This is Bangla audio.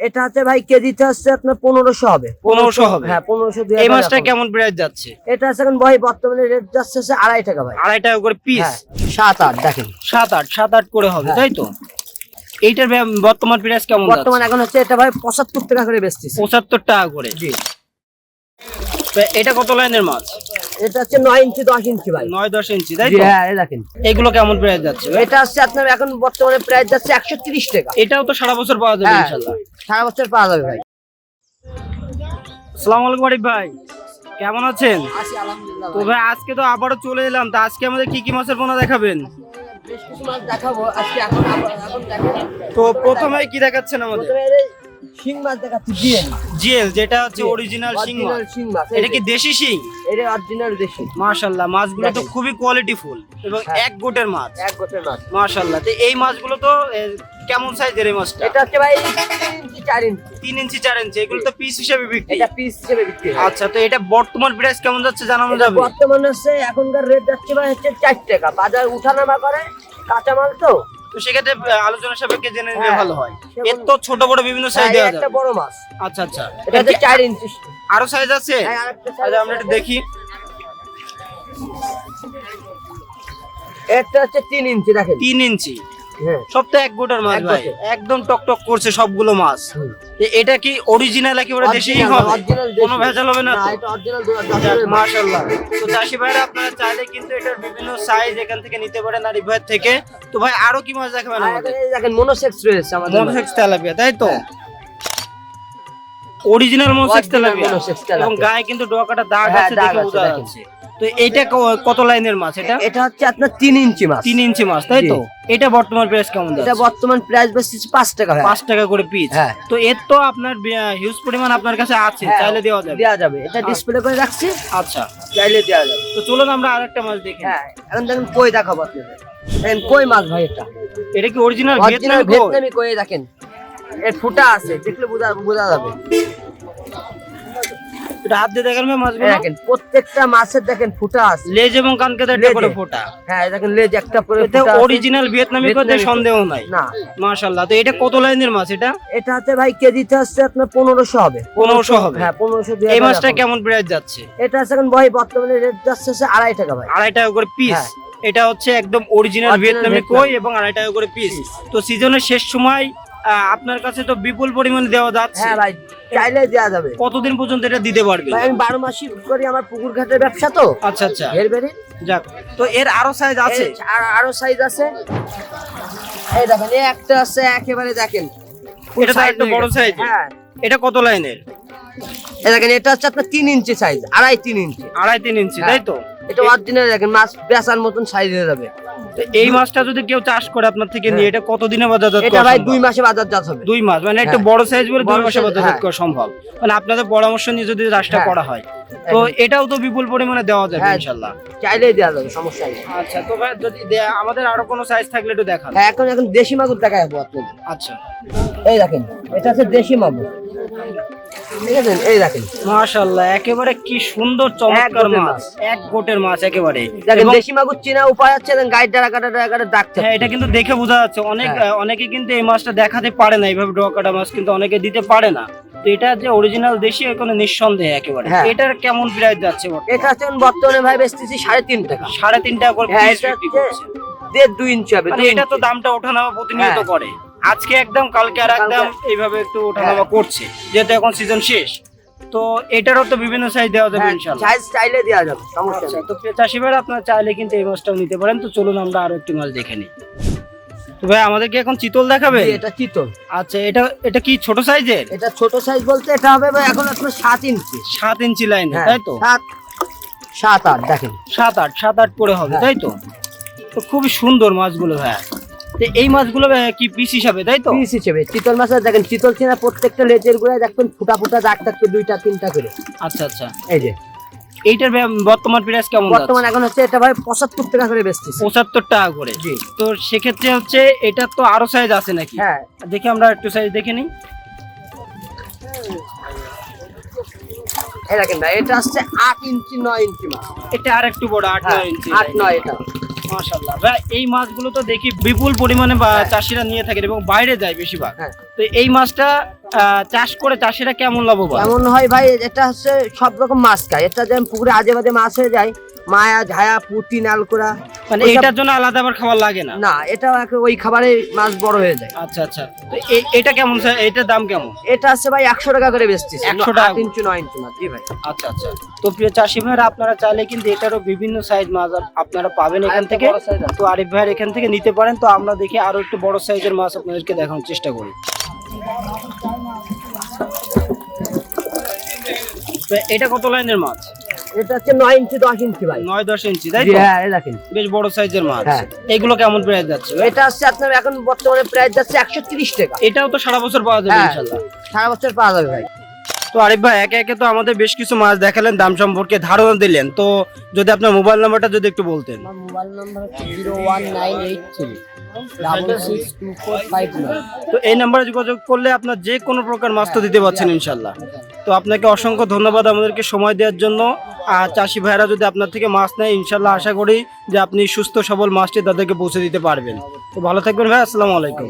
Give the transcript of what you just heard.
এটা হচ্ছে ভাই কেজিতে হচ্ছে আপনার 1500 হবে। 1500 হবে। হ্যাঁ 1500 এই মাছটা কেমন প্রাইস যাচ্ছে? এটা হচ্ছে এখন ভাই বর্তমানে রেট যাচ্ছে 2.5 টাকা ভাই। 2.5 টাকা করে পিস। 7-8 দেখেন 7-8 করে হবে তাই তো? এইটার বর্তমান প্রাইস কেমন যাচ্ছে? বর্তমান এখন হচ্ছে এটা ভাই 75 টাকা করে বেচতেছি। 75 টাকা করে। জি। তো এটা কত লাইনের মাছ? এটা হচ্ছে 9 ইঞ্চি 10 ইঞ্চি ভাই। 9-10 ইঞ্চি তাই জি তো? হ্যাঁ এই দেখেন। এগুলো কেমন প্রাইস যাচ্ছে? এটা হচ্ছে আপনার এখন বর্তমানে প্রাইস যাচ্ছে 130 টাকা। এটাও তো সারা বছর পাওয়া যাবে ইনশাআল্লাহ। সারা বছর পাওয়া যাবে ভাই। আসসালামু আলাইকুম আরিফ ভাই, কেমন আছেন? আছি আলহামদুলিল্লাহ তো ভাই আজকে তো আবারও চলে এলাম, তো আজকে আমাদের কি কি মাছের পোনা দেখাবেন? বেশ কিছু মাছ দেখাবো আজকে। এখন দেখেন তো প্রথমে কি দেখাচ্ছেন আমাদের? প্রথমে এই শিং মাছ দেখাচ্ছি জিএল। জিএল যেটা হচ্ছে অরিজিনাল শিং মাছ। অরিজিনাল শিং মাছ। এটা কি দেশি শিং? এটা অরিজিনাল দেশি। মাশাআল্লাহ, মাছগুলো তো দেখেন। খুবই কোয়ালিটিফুল এবং এক গোটের মাছ। এক গোটের মাছ। মাশাআল্লাহ। তো এই মাছগুলো তো কেমন সাইজের এই মাছটা? এটা হচ্ছে ভাই 3 ইঞ্চি 4 ইঞ্চি। 3 ইঞ্চি 4 ইঞ্চি। এগুলো তো পিস হিসেবে বিক্রি। এটা পিস হিসেবে বিক্রি হয়। আচ্ছা, তো এটা বর্তমান প্রাইস কেমন যাচ্ছে জানানো এটা যাবে? বর্তমানে হচ্ছে এখনকার রেট যাচ্ছে ভাই হচ্ছে 4 টাকা। বাজার উঠানামা করে কাঁচামাল তো। তো সেক্ষেত্রে আলোচনা সাপেক্ষে জেনে নিলে হ্যাঁ। ভালো হয়। সেগুলো- এর তো ছোট বড় বিভিন্ন সাইজ হ্যাঁ, দেওয়া একটা যাবে। বড় মাছ। আচ্ছা আচ্ছা। এটা হচ্ছে 4 ইঞ্চি। আরো সাইজ আছে? হ্যাঁ, আরেকটা size আচ্ছা, আমরা আছে। একটু দেখি। এটা হচ্ছে 3 ইঞ্চি দেখেন। 3 ইঞ্চি। হ্যাঁ। সব তো এক গোটার মাছ এক ভাই, গোটের। একদম টকটক করছে সবগুলো মাছ। এটা কি অরিজিনাল একেবারে দেশি হবে? কোনো ভেজাল হবে না না, তো? এটা অরিজিনাল মাশাআল্লাহ। তো চাষি ভাইরা আপনারা চাইলে কিন্তু এটার বিভিন্ন সাইজ এখান থেকে নিতে পারেন আরিফ ভাই থেকে। তো ভাই আরো কি মাছ দেখাবেন আমাদের? দেখেন মনোসেক্স রয়েছে আমাদের। মনোসেক্স তেলাপিয়া তাই তো? হ্যাঁ। Original monosex Original tilapia monosex tilapia. এবং গায়ে কিন্তু ডগাটা দাগ হ্যাঁ, আছে, দাগ দেখে আছে, বোঝা দেখেন। যাচ্ছে। তো এইটা কত লাইনের মাছ এটা? এটা হচ্ছে আপনার 3 ইঞ্চি মাছ। 3 ইঞ্চি মাছ তাই তো? এটা বর্তমান প্রাইস কেমন এটা যাচ্ছে? বর্তমান প্রাইস বেশি 5 টাকা হয়। 5 টাকা করে পিস। হ্যাঁ। তো এর তো আপনার হিউজ পরিমাণ আপনার কাছে আছে, হ্যাঁ, চাইলে দেওয়া যাবে। দেওয়া যাবে। এটা ডিসপ্লে করে রাখছি, আচ্ছা, চাইলে দেওয়া যাবে। তো চলুন আমরা আরেকটা মাছ দেখি। হ্যাঁ, এখন দেখেন কই দেখাবো আপনাদের। দেখেন কই মাছ ভাই এটা। এটা কি অরিজিনাল অরিজিনাল ভিয়েতনামি কই? ভিয়েতনামি কই দেখেন। এর ফুটা আছে, দেখলে বোঝা যাবে। এটা হাত দিয়ে দেখেন ভাই এই মাছগুলো। দেখেন প্রত্যেকটা মাছের দেখেন ফুটা আছে। লেজ এবং কানকে একটা করে লেজে। ফোঁটা। হ্যাঁ, দেখেন লেজ একটা করে এতে ফুটা আছে। অরিজিনাল ভিয়েতনামি কই ভিয়েতনামি সন্দেহ নাই। না, মাশাআল্লাহ। তো এটা কত লাইনের মাছ এটা? এটা হচ্ছে ভাই কেজিতে হচ্ছে আপনার 1500 হবে। 1500 হবে। হ্যাঁ 1500 এই মাছটা কেমন প্রাইস যাচ্ছে? এটা হচ্ছে এখন ভাই বর্তমানে রেট যাচ্ছে 2.5 টাকা ভাই। 2.5 টাকা করে পিস। হ্যাঁ। এটা হচ্ছে একদম অরিজিনাল Original ভিয়েতনামি ভিয়েতনামি। কই এবং 2.5 টাকা করে পিস। তো সিজনের শেষ সময় আপনার কাছে তো বিপুল পরিমাণে দেওয়া যাচ্ছে। হ্যাঁ ভাই, চাইলে দেওয়া যাবে। কতদিন পর্যন্ত এটা দিতে পারবে? ভাই আমি 12 মাসই করি, আমার পুকুর ঘাটের ব্যবসা তো। আচ্ছা আচ্ছা, এর বেরে যাক। তো এর আরো সাইজ আছে? আরো সাইজ আছে। এই দেখেন এই একটা আছে একেবারে দেখেন। এটা তো একটু বড় সাইজ। হ্যাঁ, এটা কত লাইনের? এই দেখেন এটা হচ্ছে আপনার 3 ইঞ্চি সাইজ, 2.5-3 ইঞ্চি। 2.5-3 ইঞ্চি হ্যাঁ। তাই তো? এটা অরিজিনাল দেখেন, মাছ বেচার মতন সাইজ হয়ে যাবে। তো এই মাছটা যদি কেউ চাষ করে আপনার থেকে নিয়ে, এটা কতদিনে বাজারজাত এটা করা ভাই সম্ভব? 2 মাসে বাজারজাত হবে। 2 মাস, মানে একটু হ্যাঁ। বড় সাইজ বলে 2 বড় মাসে size, বাজারজাত হ্যাঁ। করা সম্ভব। মানে আপনাদের পরামর্শ নিয়ে যদি চাষটা হ্যাঁ। করা হয়, তো এটাও তো বিপুল পরিমাণে দেওয়া যাবে হ্যাঁ, ইনশাআল্লাহ। চাইলেই দেওয়া যাবে, সমস্যা নেই। আচ্ছা, তো ভাই যদি আমাদের আরো কোনো সাইজ থাকলে একটু দেখান। হ্যাঁ, এখন দেশি মাগুর দেখাবো আপনাদের। আচ্ছা, এই দেখেন এটা হচ্ছে দেশি মাগুর। ঠিক আছে, এই দেখেন মাশাআল্লাহ, একেবারে কি সুন্দর চমৎকার গোটের মাছ, এক গোটের মাছ একেবারে। দেখেন এবং দেশি মাগুর চেনা উপায় হচ্ছে গাইড ডারা কাটা ডাকতে। হ্যাঁ, এটা কিন্তু দেখে বোঝা যাচ্ছে। অনেকে কিন্তু এই মাছটা দেখাতে পারে না, এইভাবে ডগা কাটা মাছ কিন্তু অনেকে দিতে পারে না। তো এটা যে অরিজিনাল দেশি, কোনো নিঃসন্দেহে একেবারে। হ্যাঁ। এটার কেমন প্রাইস যাচ্ছে বর্তমানে? এটা হচ্ছে বর্তমানে ভাই বেচতেছি 3.5 টাকা। 3.5 টাকা করে হ্যাঁ, পিস এটা বিক্রি হচ্ছে করছে। 1.5-2 ইঞ্চি হবে। মানে 2 এটা তো ইঞ্চি। দামটা ওঠানামা প্রতিনিয়ত হ্যাঁ। করে। আজকে একদম, কালকে আর একদম, এইভাবে একটু ওঠানামা করছে, যেহেতু এখন সিজন শেষ। তো এটারও তো বিভিন্ন সাইজ দেওয়া যাবে হ্যাঁ, ইনশাআল্লাহ। সাইজ চাইলে দেওয়া যাবে, সমস্যা আচ্ছা, নেই। তো চাষি ভাইরা আপনারা চাইলে কিন্তু এই মাছটাও নিতে পারেন। তো চলুন আমরা আরো একটি মাছ দেখে নিই। তো ভাই আমাদেরকে এখন চিতল দেখাবে? এটা চিতল। আচ্ছা, এটা কি ছোট সাইজের? এটা ছোট সাইজ বলতে এটা হবে ভাই এখন আপনার 7 ইঞ্চি। 7 ইঞ্চি লাইনে হ্যাঁ, তাই তো? 7-8 দেখেন। 7-8 করে হবে হ্যাঁ। তাই তো? তো খুবই সুন্দর মাছগুলো ভাই। তো এই মাছগুলো কি পিস হিসাবে তাই তো? পিস হিসেবে চিতল মাছের দেখেন, চিতল চেনা প্রত্যেকটা লেজের গোড়ায় দেখবেন ফুটা ফুটা দাগ থাকবে, 2টা-3টা করে। আচ্ছা আচ্ছা। এই যে এইটার বর্তমান প্রাইস কেমন বর্তমান এখন হচ্ছে এটা ভাই 75 টাকা করে বেচতেছি। 75 টাকা করে। জি। তো সেক্ষেত্রে হচ্ছে এটার তো আরো সাইজ আছে নাকি? হ্যাঁ, দেখি আমরা একটু সাইজ দেখে নিই। এই দেখেন ভাই এটা হচ্ছে 8 ইঞ্চি 9 ইঞ্চি মাছ। এটা আর একটু বড়, 8-9 ইঞ্চি। 8-9 এটা। মাশাআল্লাহ ভাই, এই মাছগুলো তো দেখি বিপুল পরিমাণে চাষিরা নিয়ে থাকেন এবং বাইরে যায় বেশিরভাগ। হ্যাঁ। তো তো এই মাছটা চাষ করে চাষিরা কেমন লাভবান? এমন হয় ভাই, এটা হচ্ছে সব রকম মাছ খায়। এটা যেমন পুকুরে আজে বাজে মাছ হয়ে যায়, মায়া ঝায়া পুঁটি নালকোরা, মানে ওইসব- এটার জন্য আলাদা আবার খাবার লাগে না? না, এটা ওই খাবারে মাছ বড় হয়ে যায়। আচ্ছা আচ্ছা। তো এটা কেমন স্যার, এটার দাম কেমন? এটা আছে ভাই 100 টাকা করে বেচতেছি। 100 টাকা? 8 ইঞ্চি 9 ইঞ্চি মাছ। জি ভাই। আচ্ছা আচ্ছা। তো প্রিয় চাষি ভাইরা, আপনারা চাইলে কিন্তু এটারও বিভিন্ন সাইজ মাছ আপনারা পাবেন এখান থেকে। বড় size আছে। তো আরিফ ভাইয়ের এখান থেকে নিতে পারেন। তো আমরা দেখি আরো একটু বড় সাইজের মাছ আপনাদেরকে দেখানোর চেষ্টা করি। তো এটা কত লাইনের মাছ? এটা হচ্ছে 9 ইঞ্চি 10 ইঞ্চি ভাই। 9-10 ইঞ্চি, তাই জি তো? হ্যাঁ, এই দেখেন। বেশ বড় সাইজের মাছ। হ্যাঁ। এগুলো কেমন প্রাইস যাচ্ছে ভাই? এটা হচ্ছে আপনার এখন বর্তমানে প্রাইস যাচ্ছে 130 টাকা। এটাও তো সারা বছর পাওয়া যাবে হ্যাঁ, ইনশাআল্লাহ। সারা বছর পাওয়া যাবে ভাই। তো আরিফ ভাই, একে একে তো আমাদের বেশ কিছু মাছ দেখালেন, দাম সম্পর্কে ধারণা দিলেন। তো যদি আপনার মোবাইল নাম্বারটা যদি একটু বলতেন। আমার মোবাইল নাম্বার হচ্ছে 01983 662459। তো এই নাম্বারে যোগাযোগ করলে আপনার যে কোনো প্রকার মাছ তো দিতে পারছেন ইনশাল্লাহ। তো আপনাকে অসংখ্য ধন্যবাদ আমাদেরকে সময় দেওয়ার জন্য। আর চাষি ভাইরা যদি আপনার থেকে মাছ নেয়, ইনশাল্লাহ আশা করি যে আপনি সুস্থ সবল মাছটি তাদেরকে পৌঁছে দিতে পারবেন। তো ভালো থাকবেন ভাই, আসসালামু আলাইকুম।